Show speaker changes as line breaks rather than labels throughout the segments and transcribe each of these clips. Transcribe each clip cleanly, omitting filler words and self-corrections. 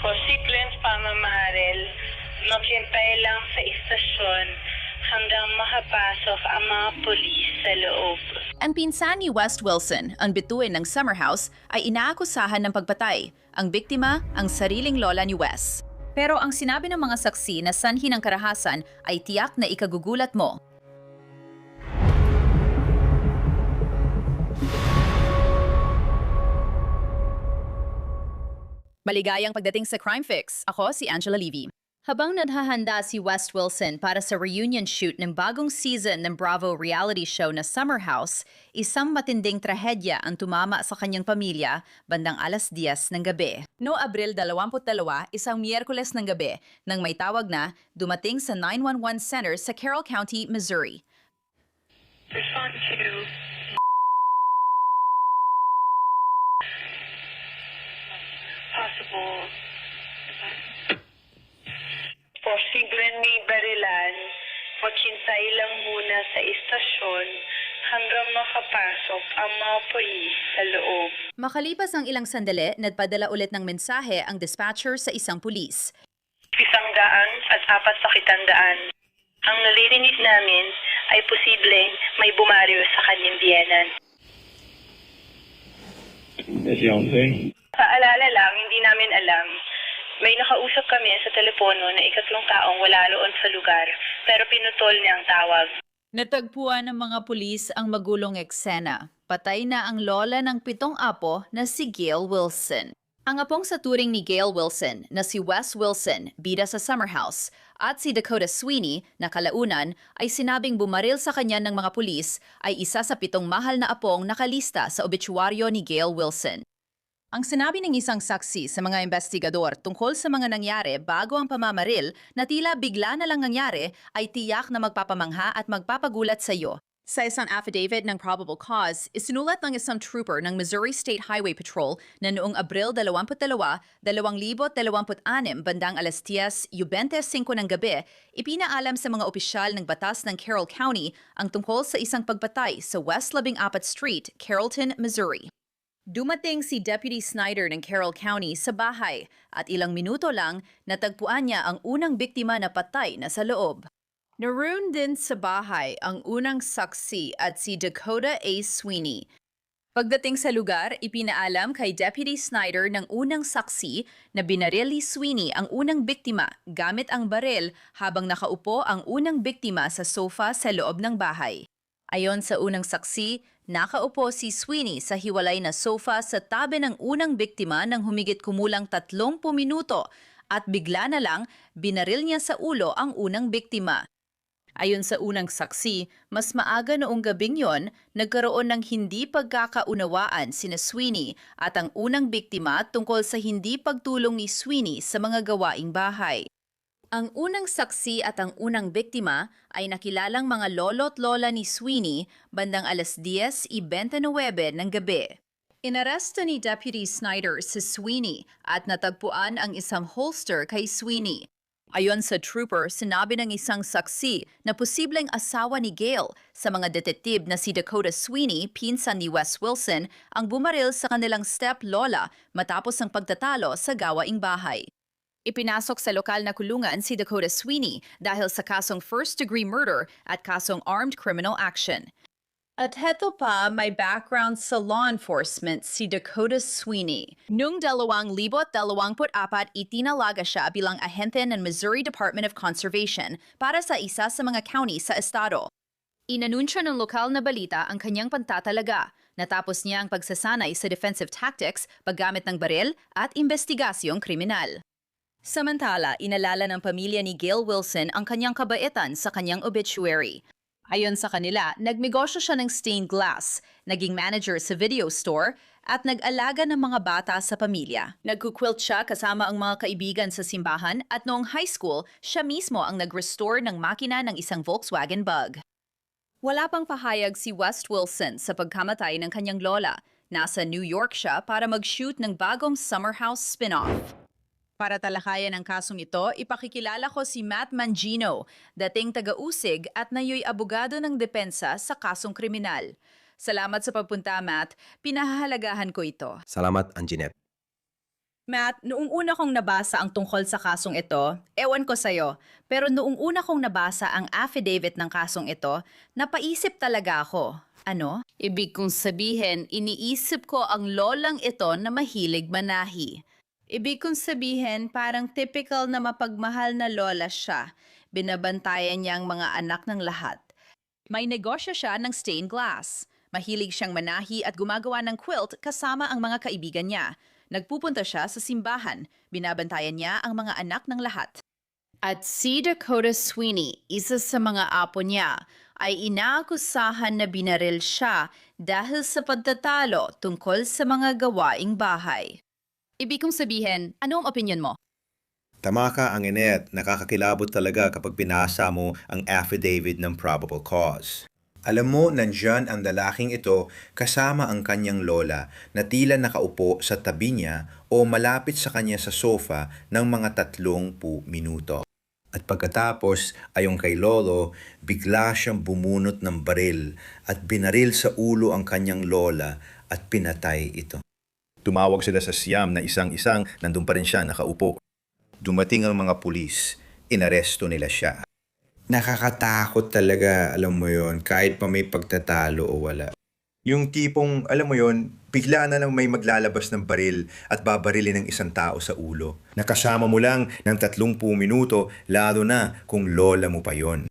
Posibleng pamamaril, maghintay lang sa istasyon hanggang makapasok ang mga pulis sa loob.
Ang pinsan ni West Wilson, ang bituin ng Summer House, ay inaakusahan ng pagpatay. Ang biktima, ang sariling lola ni Wes. Pero ang sinabi ng mga saksi na sanhi ng karahasan ay tiyak na ikagugulat mo. Maligayang pagdating sa Crime Fix. Ako si Angela Levy. Habang naghahanda si West Wilson para sa reunion shoot ng bagong season ng Bravo reality show na Summer House, isang matinding trahedya ang tumama sa kanyang pamilya bandang 10:00 ng gabi. No Abril 22, isang Miyerkules ng gabi, nang may tawag na dumating sa 911 center sa Carroll County, Missouri.
Respond to possible posibleng may barilan. Maghintay lang muna sa istasyon hanggang makapasok ang mga pulis sa loob.
Makalipas ang ilang sandali, nagpadala ulit ng mensahe ang dispatcher sa isang pulis.
100 at 400. Ang naririnig namin ay posibleng may bumaryo sa kanyang biyenan.
That's your own thing.
Paalala lang, hindi namin alam. May nakausap kami sa telepono na ikatlong taong wala roon sa lugar, pero pinutol niya ang tawag.
Natagpuan ng mga pulis ang magulong eksena. Patay na ang lola ng 7 apo na si Gail Wilson. Ang apong sa turing ni Gail Wilson na si Wes Wilson, bida sa Summer House, at si Dakota Sweeney na kalaunan ay sinabing bumaril sa kanya ng mga pulis ay isa sa 7 mahal na apong nakalista sa obituaryo ni Gail Wilson. Ang sinabi ng isang saksi sa mga investigador tungkol sa mga nangyari bago ang pamamaril na tila bigla na lang nangyari ay tiyak na magpapamangha at magpapagulat sa iyo. Sa isang affidavit ng probable cause, isinulat ng isang trooper ng Missouri State Highway Patrol na noong Abril 22, 2026 bandang 10:25 ng gabi, ipinaalam sa mga opisyal ng batas ng Carroll County ang tungkol sa isang pagpatay sa West 14th Street, Carrollton, Missouri. Dumating si Deputy Snyder ng Carroll County sa bahay at ilang minuto lang natagpuan niya ang unang biktima na patay na sa loob. Naroon din sa bahay ang unang saksi at si Dakota A. Sweeney. Pagdating sa lugar, ipinaalam kay Deputy Snyder ng unang saksi na binaril ni Sweeney ang unang biktima gamit ang baril habang nakaupo ang unang biktima sa sofa sa loob ng bahay. Ayon sa unang saksi, nakaupo si Sweeney sa hiwalay na sofa sa tabi ng unang biktima ng humigit kumulang 30 minuto at bigla na lang binaril niya sa ulo ang unang biktima. Ayon sa unang saksi, mas maaga noong gabing yon, nagkaroon ng hindi pagkakaunawaan sina Sweeney at ang unang biktima tungkol sa hindi pagtulong ni Sweeney sa mga gawaing bahay. Ang unang saksi at ang unang biktima ay nakilalang mga lolo't lola ni Sweeney bandang 10:29 ng gabi. Inaresto ni Deputy Snyder si Sweeney at natagpuan ang isang holster kay Sweeney. Ayon sa trooper, sinabi ng isang saksi na posibleng asawa ni Gail sa mga detektib na si Dakota Sweeney, pinsan ni Wes Wilson, ang bumaril sa kanilang step-lola matapos ang pagtatalo sa gawaing bahay. Ipinasok sa lokal na kulungan si Dakota Sweeney dahil sa kasong first-degree murder at kasong armed criminal action. At heto pa, may background sa law enforcement si Dakota Sweeney. Noong 2024, itinalaga siya bilang ahente ng Missouri Department of Conservation para sa isa sa mga county sa estado. Inanunsyo ng lokal na balita ang kanyang pagtatalaga. Natapos niya ang pagsasanay sa defensive tactics, paggamit ng baril at investigasyong kriminal. Samantala, inalala ng pamilya ni Gail Wilson ang kanyang kabaitan sa kanyang obituary. Ayon sa kanila, nagnegosyo siya ng stained glass, naging manager sa video store, at nag-alaga ng mga bata sa pamilya. Nagkuquilt siya kasama ang mga kaibigan sa simbahan at noong high school, siya mismo ang nag-restore ng makina ng isang Volkswagen Bug. Wala pang pahayag si West Wilson sa pagkamatay ng kanyang lola. Nasa New York siya para mag-shoot ng bagong Summer House spin-off. Para talakayan ang kasong ito, ipakikilala ko si Matt Mangino, dating taga-usig at nayo'y abogado ng depensa sa kasong kriminal. Salamat sa pagpunta, Matt. Pinahahalagahan ko ito.
Salamat, Anjanette.
Matt, noong una kong nabasa ang tungkol sa kasong ito, ewan ko sa'yo, pero noong una kong nabasa ang affidavit ng kasong ito, napaisip talaga ako. Ano? Ibig kong sabihin, iniisip ko ang lolang ito na mahilig manahi. Ibig kong sabihin, parang typical na mapagmahal na lola siya. Binabantayan niya ang mga anak ng lahat. May negosyo siya ng stained glass. Mahilig siyang manahi at gumagawa ng quilt kasama ang mga kaibigan niya. Nagpupunta siya sa simbahan. Binabantayan niya ang mga anak ng lahat. At si Dakota Sweeney, isa sa mga apo niya, ay inaakusahan na binaril siya dahil sa pagtatalo tungkol sa mga gawaing bahay. Ibig kong sabihin, ano ang opinion mo?
Tama ka, Anginette. Nakakakilabot talaga kapag binasa mo ang affidavit ng probable cause. Alam mo, nandyan ang lalaking ito kasama ang kanyang lola na tila nakaupo sa tabi niya o malapit sa kanya sa sofa ng mga 30 minuto. At pagkatapos, ayon kay Lolo, bigla siyang bumunot ng baril at binaril sa ulo ang kanyang lola at pinatay ito. Tumawag sila sa siyam na isang-isang, nandun pa rin siya nakaupo. Dumating ang mga pulis, inaresto nila siya. Nakakatakot talaga, alam mo yon, kahit pa may pagtatalo o wala. Yung tipong, alam mo yon, bigla na lang may maglalabas ng baril at babarilin ng isang tao sa ulo. Nakasama mo lang ng 30 minuto, lalo na kung lola mo pa yon.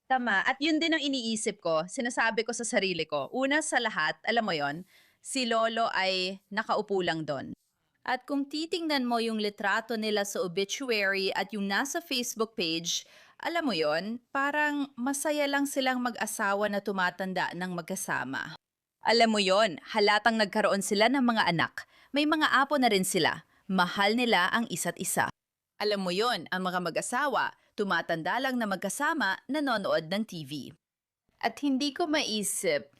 Tama, at yun din ang iniisip ko, sinasabi ko sa sarili ko. Una sa lahat, alam mo yon, si Lolo ay nakaupo lang doon. At kung titingnan mo yung litrato nila sa obituary at yung nasa Facebook page, alam mo yon, parang masaya lang silang mag-asawa na tumatanda ng magkasama. Alam mo yon, halatang nagkaroon sila ng mga anak. May mga apo na rin sila. Mahal nila ang isa't isa. Alam mo yon, ang mga mag-asawa, tumatanda lang na magkasama, nanonood ng TV. At hindi ko maisip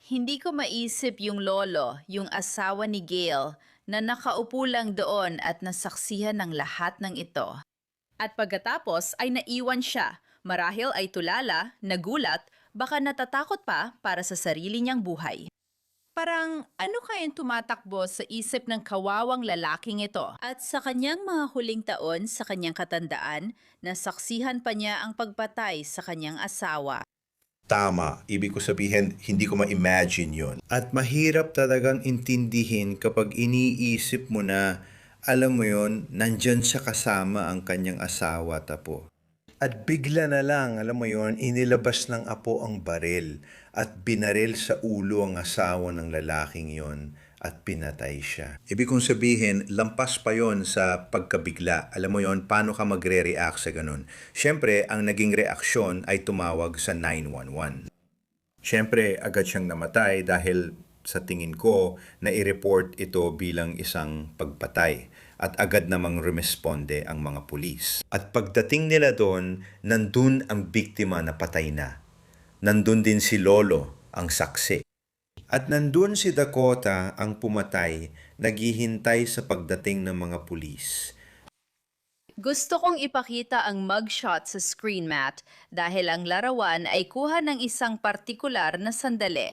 yung lolo, yung asawa ni Gail, na nakaupo lang doon at nasaksihan ng lahat ng ito. At pagkatapos ay naiwan siya. Marahil ay tulala, nagulat, baka natatakot pa para sa sarili niyang buhay. Parang ano kayang tumatakbo sa isip ng kawawang lalaking ito? At sa kanyang mga huling taon sa kanyang katandaan, nasaksihan pa niya ang pagpatay sa kanyang asawa.
Tama, ibig ko sabihin, hindi ko ma-imagine yon. At mahirap talagang intindihin kapag iniisip mo na, alam mo yon, nandyan siya kasama ang kanyang asawa tapo. At bigla na lang, alam mo yon, inilabas ng apo ang baril at binaril sa ulo ang asawa ng lalaking yon at pinatay siya. Ibig kong sabihin, lampas pa yon sa pagkabigla. Alam mo yon, paano ka magre-react sa ganun? Siyempre, ang naging reaksyon ay tumawag sa 911. Siyempre, agad siyang namatay dahil sa tingin ko na i-report ito bilang isang pagpatay. At agad namang rumesponde ang mga pulis. At pagdating nila doon, nandun ang biktima na patay na. Nandun din si Lolo, ang saksi. At nandun si Dakota, ang pumatay, naghihintay sa pagdating ng mga pulis.
Gusto kong ipakita ang mugshot sa screen, Matt, dahil ang larawan ay kuha ng isang partikular na sandali.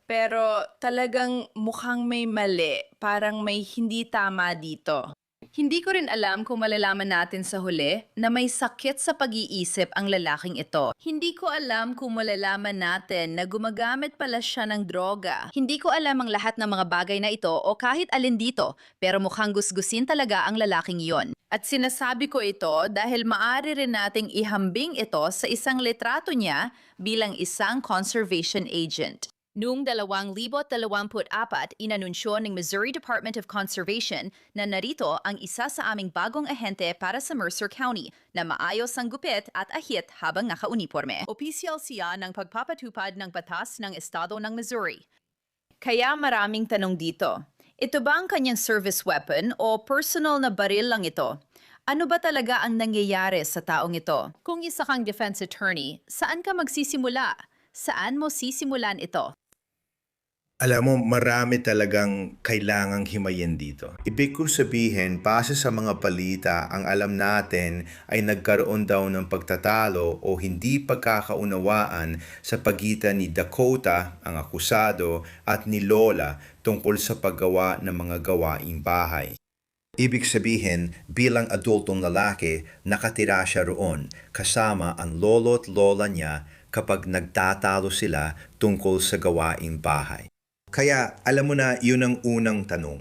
Pero talagang mukhang may mali, parang may hindi tama dito. Hindi ko rin alam kung malalaman natin sa huli na may sakit sa pag-iisip ang lalaking ito. Hindi ko alam kung malalaman natin na gumagamit pala siya ng droga. Hindi ko alam ang lahat ng mga bagay na ito o kahit alin dito, pero mukhang gusgusin talaga ang lalaking iyon. At sinasabi ko ito dahil maaari rin nating ihambing ito sa isang litrato niya bilang isang conservation agent. Noong 2024, inanunsyo ng Missouri Department of Conservation na narito ang isa sa aming bagong ahente para sa Mercer County na maayos ang gupit at ahit habang nakauniforme. Opisyal siya ng pagpapatupad ng batas ng estado ng Missouri. Kaya maraming tanong dito. Ito ba ang kanyang service weapon o personal na baril lang ito? Ano ba talaga ang nangyayari sa taong ito? Kung isa kang defense attorney, saan ka magsisimula? Saan mo sisimulan ito?
Alam mo, marami talagang kailangang himayin dito. Ibig kong sabihin, base sa mga balita, ang alam natin ay nagkaroon daw ng pagtatalo o hindi pagkakaunawaan sa pagitan ni Dakota, ang akusado, at ni Lola tungkol sa paggawa ng mga gawaing bahay. Ibig sabihin, bilang adultong lalaki, nakatira siya roon kasama ang lolo at lola niya kapag nagtatalo sila tungkol sa gawaing bahay. Kaya alam mo na yun ang unang tanong.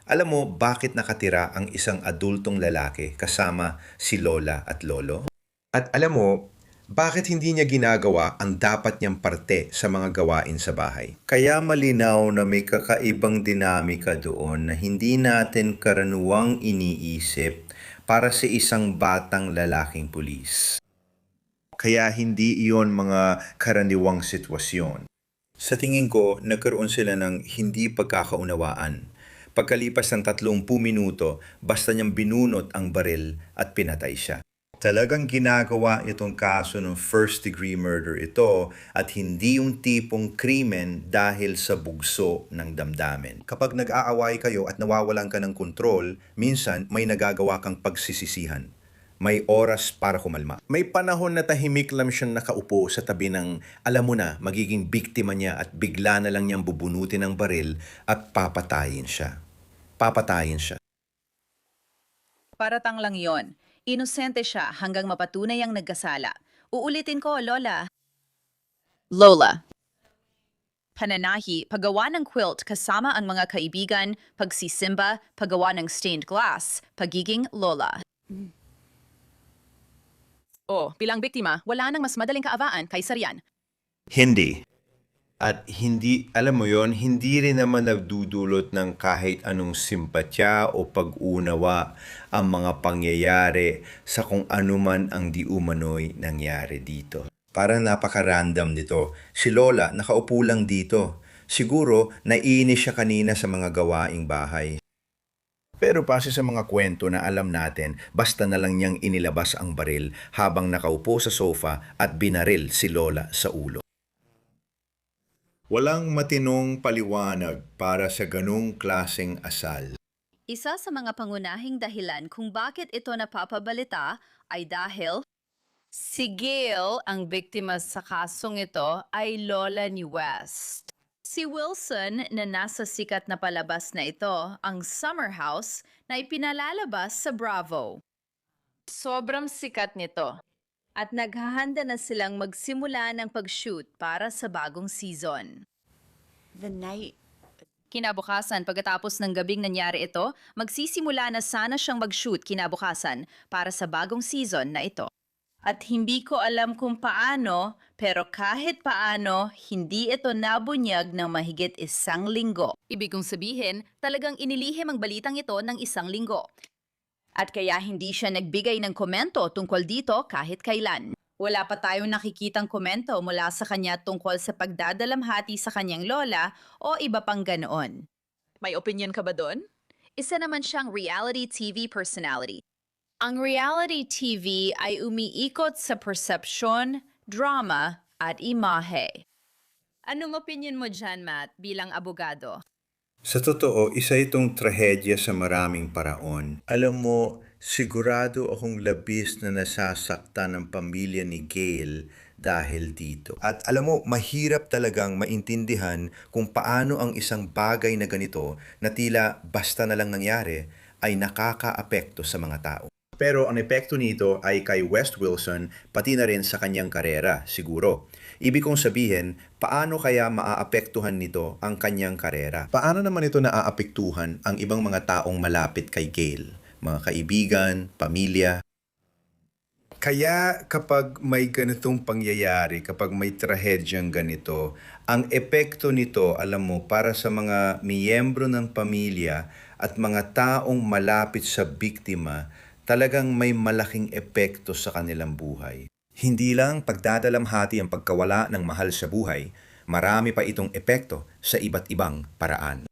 Alam mo bakit nakatira ang isang adultong lalaki kasama si lola at lolo? At alam mo, bakit hindi niya ginagawa ang dapat niyang parte sa mga gawain sa bahay? Kaya malinaw na may kakaibang dinamika doon na hindi natin karaniwang iniisip para sa isang batang lalaking pulis. Kaya hindi iyon mga karaniwang sitwasyon. Sa tingin ko, nagkaroon sila ng hindi pagkakaunawaan. Pagkalipas ng 30 minuto, basta niyang binunot ang baril at pinatay siya. Talagang ginagawa itong kaso ng first-degree murder ito at hindi yung tipong krimen dahil sa bugso ng damdamin. Kapag nag-aaway kayo at nawawalan ka ng kontrol, minsan may nagagawa kang pagsisisihan. May oras para kumalma. May panahon na tahimik lang siyang nakaupo sa tabi ng alam mo na magiging biktima niya at bigla na lang niyang bubunutin ng baril at papatayin siya. Papatayin siya.
Paratang lang yon. Inosente siya hanggang mapatunay ang nagkasala. Uulitin ko, Lola. Lola. Pananahi, paggawa ng quilt kasama ang mga kaibigan, pagsisimba, paggawa ng stained glass, pagiging Lola. Oh, bilang biktima, wala nang mas madaling kaavaan kaysa riyan.
Hindi. At hindi, alam mo yon, hindi rin naman nagdudulot ng kahit anong simpatya o pag-unawa ang mga pangyayari sa kung anuman ang di umano'y nangyari dito. Parang napaka-random nito. Si Lola, nakaupo lang dito. Siguro, naiinis siya kanina sa mga gawaing bahay. Pero base sa mga kwento na alam natin, basta na lang niyang inilabas ang baril habang nakaupo sa sofa at binaril si Lola sa ulo. Walang matinong paliwanag para sa ganung klaseng asal.
Isa sa mga pangunahing dahilan kung bakit ito napapabalita ay dahil si Gail, ang biktima sa kasong ito, ay lola ni West. Si Wilson na nasa sikat na palabas na ito, ang Summer House, na ipinalalabas sa Bravo. Sobrang sikat nito. At naghahanda na silang magsimula ng pag-shoot para sa bagong season.
The night.
Kinabukasan, pagkatapos ng gabing nangyari ito, magsisimula na sana siyang mag-shoot kinabukasan para sa bagong season na ito. At hindi ko alam kung paano, pero kahit paano, hindi ito nabunyag ng mahigit 1 linggo. Ibig kong sabihin, talagang inilihim ang balitang ito ng 1 linggo. At kaya hindi siya nagbigay ng komento tungkol dito kahit kailan. Wala pa tayong nakikitang komento mula sa kanya tungkol sa pagdadalamhati sa kanyang lola o iba pang ganoon. May opinion ka ba doon? Isa naman siyang reality TV personality. Ang reality TV ay umiikot sa persepsyon, drama, at imahe. Anong opinion mo dyan, Matt, bilang abogado?
Sa totoo, isa itong trahedya sa maraming paraon. Alam mo, sigurado akong labis na nasasaktan ng pamilya ni Gail dahil dito. At alam mo, mahirap talagang maintindihan kung paano ang isang bagay na ganito na tila basta na lang nangyari ay nakakaapekto sa mga tao. Pero ang epekto nito ay kay West Wilson pati na rin sa kanyang karera, siguro. Ibig kong sabihin, paano kaya maaapektuhan nito ang kanyang karera? Paano naman ito naaapektuhan ang ibang mga taong malapit kay Gail? Mga kaibigan, pamilya? Kaya kapag may ganitong pangyayari, kapag may trahedyang ganito, ang epekto nito, alam mo, para sa mga miyembro ng pamilya at mga taong malapit sa biktima, talagang may malaking epekto sa kanilang buhay. Hindi lang pagdadalamhati ang pagkawala ng mahal sa buhay, marami pa itong epekto sa iba't ibang paraan.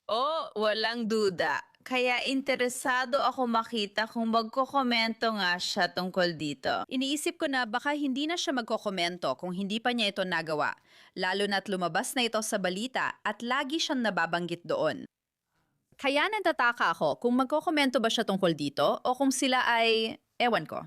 Oh, walang duda.
Kaya interesado ako makita kung magkokomento nga siya tungkol dito.
Iniisip ko na baka hindi na siya magkokomento kung hindi pa niya ito nagawa, lalo na't lumabas na ito sa balita at lagi siyang nababanggit doon. Kaya nagtataka ako kung magkokomento ba siya tungkol dito o kung sila ay, ewan ko.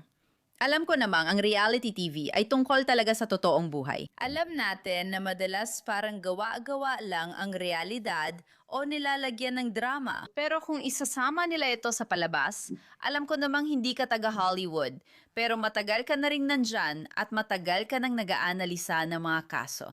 Alam ko namang ang reality TV ay tungkol talaga sa totoong buhay.
Alam natin na madalas parang gawa-gawa lang ang realidad o nilalagyan ng drama.
Pero kung isasama nila ito sa palabas, alam ko namang hindi ka taga Hollywood, pero matagal ka na rin nandyan at matagal ka nang nag-aanalisa ng mga kaso.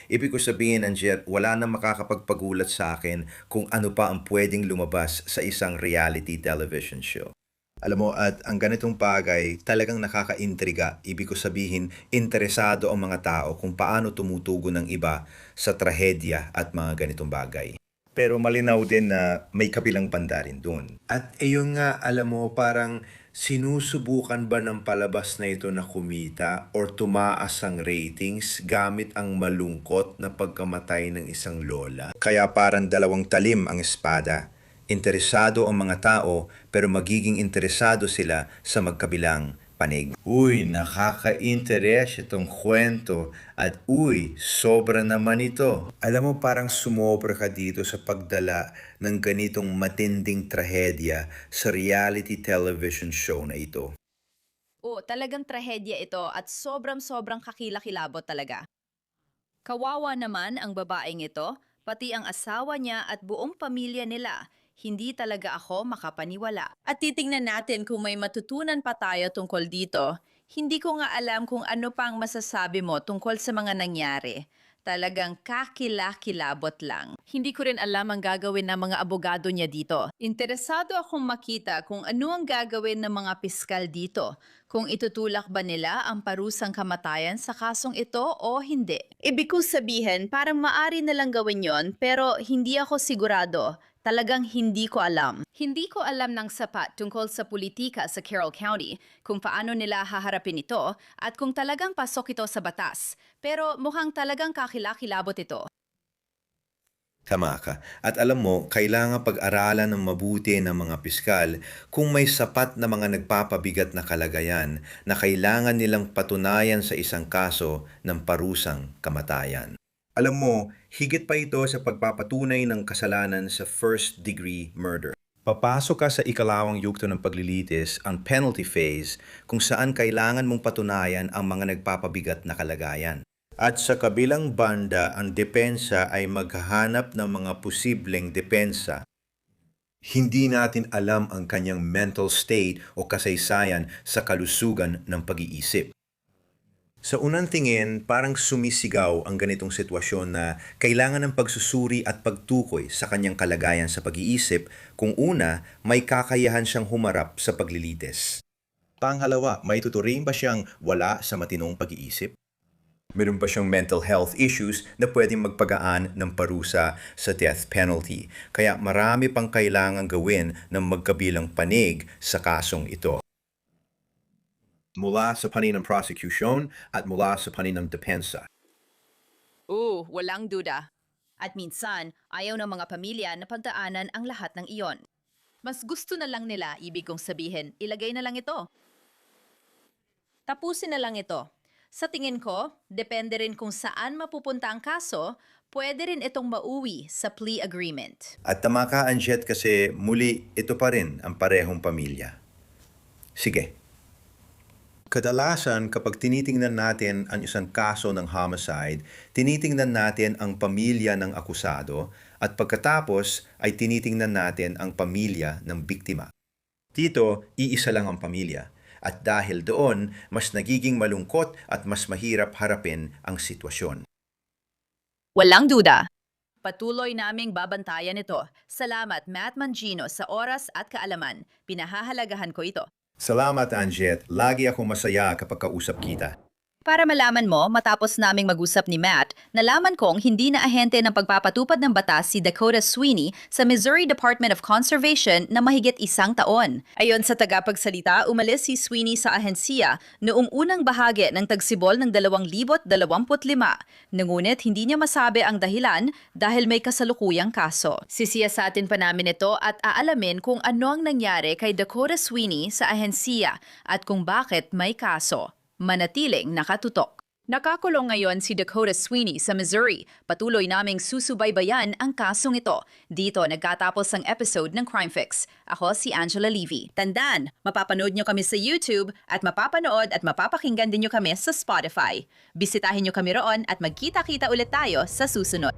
Ibig ko sabihin, Anjet, wala nang makakapagpagulat sa akin kung ano pa ang pwedeng lumabas sa isang reality television show. Alam mo, at ang ganitong bagay talagang nakakaintriga. Ibig ko sabihin, interesado ang mga tao kung paano tumutugo ng iba sa trahedya at mga ganitong bagay. Pero malinaw din na may kabilang banda rin doon. At ayun nga, alam mo, parang sinusubukan ba ng palabas na ito na kumita or tumaas ang ratings gamit ang malungkot na pagkamatay ng isang lola? Kaya parang dalawang talim ang espada. Interesado ang mga tao pero magiging interesado sila sa magkabilang panig. Uy, nakaka-interes itong kwento at sobra naman ito. Alam mo, parang sumobra ka dito sa pagdala ng ganitong matinding trahedya sa reality television show na ito.
Talagang trahedya ito at sobrang kakilakilabot talaga. Kawawa naman ang babaeng ito, pati ang asawa niya at buong pamilya nila. Hindi talaga ako makapaniwala. At titingnan natin kung may matutunan pa tayo tungkol dito. Hindi ko nga alam kung ano pang masasabi mo tungkol sa mga nangyari. Talagang kakilakilabot lang. Hindi ko rin alam ang gagawin ng mga abogado niya dito. Interesado akong makita kung ano ang gagawin ng mga piskal dito. Kung itutulak ba nila ang parusang kamatayan sa kasong ito o hindi. Ibig kong sabihin, parang maari na lang gawin yon pero hindi ako sigurado. Talagang hindi ko alam. Hindi ko alam ng sapat tungkol sa politika sa Carroll County, kung paano nila haharapin ito at kung talagang pasok ito sa batas. Pero mukhang talagang kakilakilabot ito.
Tama ka. At alam mo, kailangan pag-aralan ng mabuti ng mga piskal kung may sapat na mga nagpapabigat na kalagayan na kailangan nilang patunayan sa isang kaso ng parusang kamatayan. Alam mo, higit pa ito sa pagpapatunay ng kasalanan sa first-degree murder. Papasok ka sa ikalawang yugto ng paglilitis, ang penalty phase, kung saan kailangan mong patunayan ang mga nagpapabigat na kalagayan. At sa kabilang banda, ang depensa ay maghahanap ng mga posibleng depensa. Hindi natin alam ang kanyang mental state o kasaysayan sa kalusugan ng pag-iisip. Sa unang tingin, parang sumisigaw ang ganitong sitwasyon na kailangan ng pagsusuri at pagtukoy sa kanyang kalagayan sa pag-iisip kung una, may kakayahan siyang humarap sa paglilitis. Pangalawa, may tuturing ba siyang wala sa matinong pag-iisip? Meron pa siyang mental health issues na pwedeng magpagaan ng parusa sa death penalty. Kaya marami pang kailangan gawin ng magkabilang panig sa kasong ito. Mula sa panig ng prosecution at mula sa panig ng depensa.
Walang duda. At minsan, ayaw ng mga pamilya na pagdaanan ang lahat ng iyon. Mas gusto na lang nila, ibig kong sabihin, ilagay na lang ito. Tapusin na lang ito. Sa tingin ko, depende rin kung saan mapupunta ang kaso, pwede rin itong mauwi sa plea agreement.
At tama ka, Anjet, kasi muli ito pa rin ang parehong pamilya. Sige. Kadalasan, kapag tinitingnan natin ang isang kaso ng homicide, tinitingnan natin ang pamilya ng akusado at pagkatapos ay tinitingnan natin ang pamilya ng biktima. Dito, iisa lang ang pamilya. At dahil doon, mas nagiging malungkot at mas mahirap harapin ang sitwasyon.
Walang duda. Patuloy naming babantayan ito. Salamat, Matt Mangino, sa oras at kaalaman. Pinahahalagahan ko ito.
Salamat, Anjet. Lagi akong masaya kapag kausap kita.
Para malaman mo, matapos naming mag-usap ni Matt, nalaman kong hindi na ahente ng pagpapatupad ng batas si Dakota Sweeney sa Missouri Department of Conservation na mahigit 1 taon. Ayon sa tagapagsalita, umalis si Sweeney sa ahensiya noong unang bahagi ng tagsibol ng 2025. Ngunit hindi niya masabi ang dahilan dahil may kasalukuyang kaso. Sisiyasatin pa namin ito at aalamin kung ano ang nangyari kay Dakota Sweeney sa ahensiya at kung bakit may kaso. Manatiling nakatutok. Nakakulong ngayon si Dakota Sweeney sa Missouri. Patuloy naming susubaybayan ang kasong ito. Dito nagkatapos ang episode ng Crime Fix. Ako si Angela Levy. Tandaan, mapapanood nyo kami sa YouTube at mapapanood at mapapakinggan din nyo kami sa Spotify. Bisitahin nyo kami roon at magkita-kita ulit tayo sa susunod.